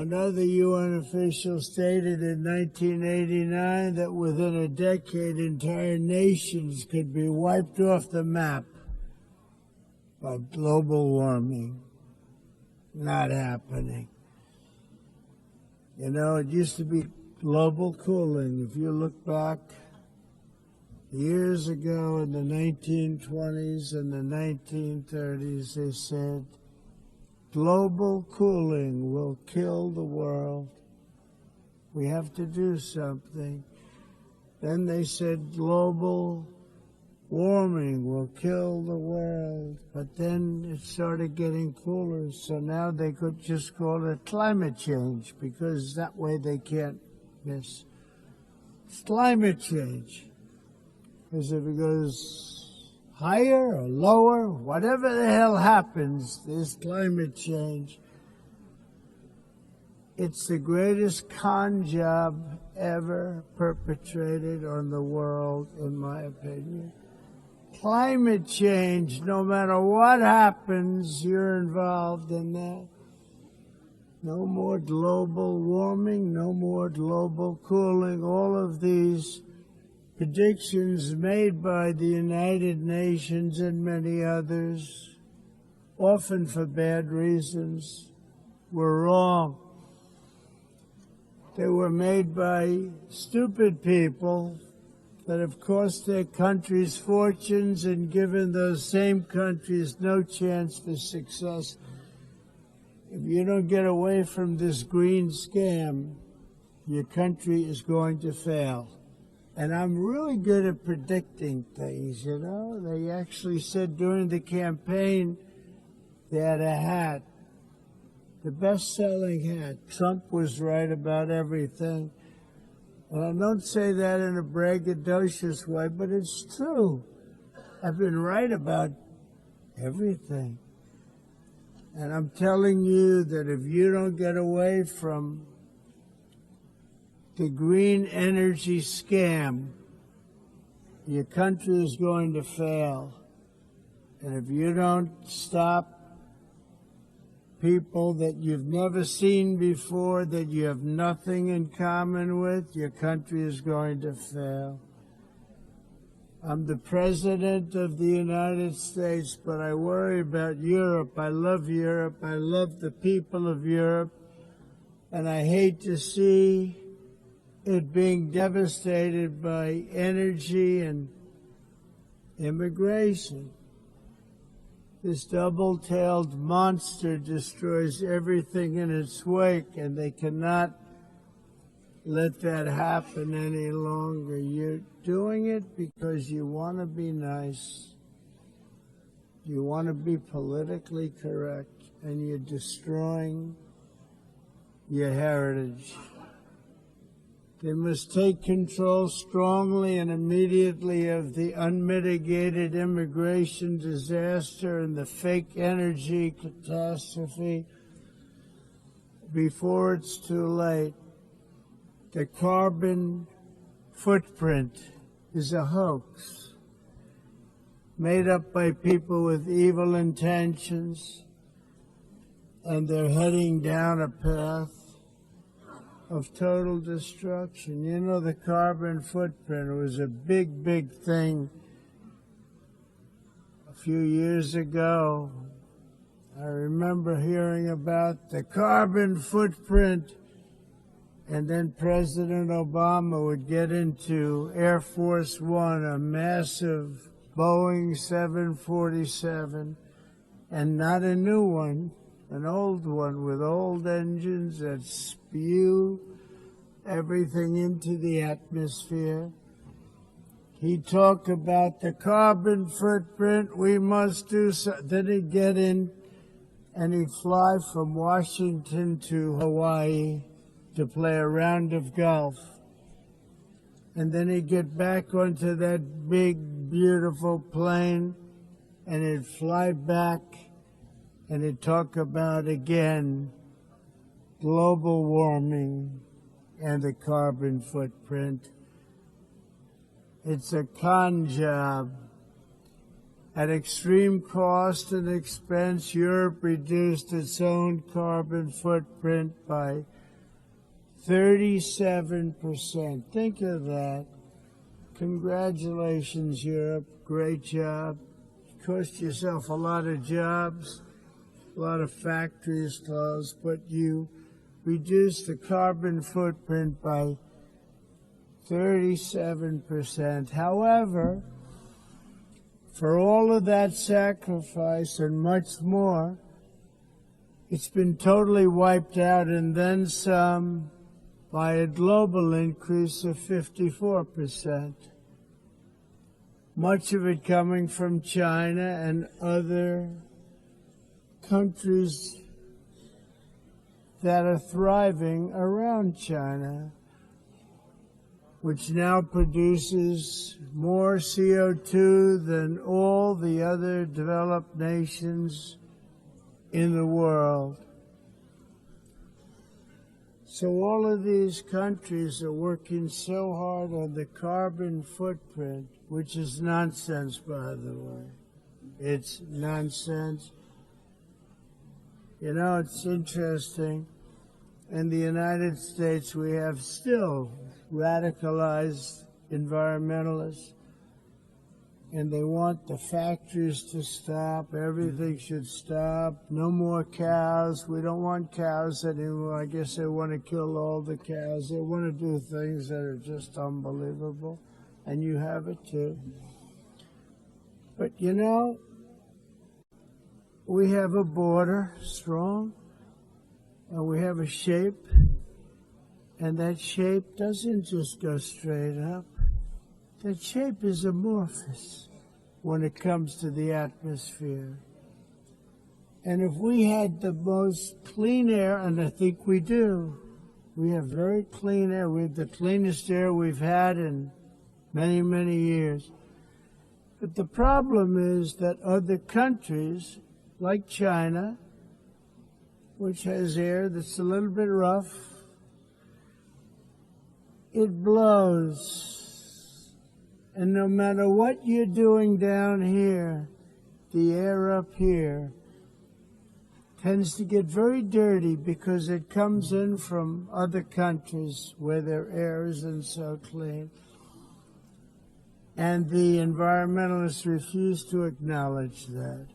Another UN official stated in 1989 that within a decade, entire nations could be wiped off the map by global warming. Not happening. You know, it used to be global cooling. If you look back years ago in the 1920s and the 1930s, they said, global cooling will kill the world. We have to do something. Then they said global warming will kill the world. But then it started getting cooler, so now they could just call it climate change, because that way they can't miss. It's climate change. Because if it goes higher or lower, whatever the hell happens, there's climate change. It's the greatest con job ever perpetrated on the world, in my opinion. Climate change, no matter what happens, you're involved in that. No more global warming, no more global cooling. All of these predictions made by the United Nations and many others, often for bad reasons, were wrong. They were made by stupid people that have cost their countries fortunes and given those same countries no chance for success. If you don't get away from this green scam, your country is going to fail. And I'm really good at predicting things, you know. They actually said during the campaign they had a hat, the best-selling hat. Trump was right about everything. And I don't say that in a braggadocious way, but it's true. I've been right about everything. And I'm telling you that if you don't get away from the green energy scam, your country is going to fail. And if you don't stop people that you've never seen before, that you have nothing in common with, your country is going to fail. I'm the President of the United States, but I worry about Europe. I love Europe. I love the people of Europe. And I hate to see it being devastated by energy and immigration. This double-tailed monster destroys everything in its wake, and they cannot let that happen any longer. You're doing it because you want to be nice. You want to be politically correct, and you're destroying your heritage. They must take control strongly and immediately of the unmitigated immigration disaster and the fake energy catastrophe before it's too late. The carbon footprint is a hoax made up by people with evil intentions, and they're heading down a path of total destruction. You know, the carbon footprint was a big, big thing a few years ago. I remember hearing about the carbon footprint, and then President Obama would get into Air Force One, a massive Boeing 747, and not a new one, an old one with old engines that spew everything into the atmosphere. He'd talk about the carbon footprint, we must do so. Then he'd get in and he'd fly from Washington to Hawaii to play a round of golf. And then he'd get back onto that big, beautiful plane and he'd fly back and he'd talk about, again, global warming and the carbon footprint. It's a con job. At extreme cost and expense, Europe reduced its own carbon footprint by 37%. Think of that. Congratulations, Europe. Great job. Cost yourself a lot of jobs, a lot of factories closed, but you reduced the carbon footprint by 37%. However, for all of that sacrifice and much more, it's been totally wiped out and then some by a global increase of 54%. Much of it coming from China and other countries that are thriving around China, which now produces more CO2 than all the other developed nations in the world. So all of these countries are working so hard on the carbon footprint, which is nonsense, by the way. It's nonsense. You know, it's interesting. In the United States, we have still radicalized environmentalists, and they want the factories to stop. Everything should stop. No more cows. We don't want cows anymore. I guess they want to kill all the cows. They want to do things that are just unbelievable, and you have it too. But you know, we have a border strong, and we have a shape, and that shape doesn't just go straight up. That shape is amorphous when it comes to the atmosphere. And if we had the most clean air, and I think we do, we have very clean air. We have the cleanest air we've had in many, many years. But the problem is that other countries, like China, which has air that's a little bit rough, it blows. And no matter what you're doing down here, the air up here tends to get very dirty because it comes in from other countries where their air isn't so clean. And the environmentalists refuse to acknowledge that.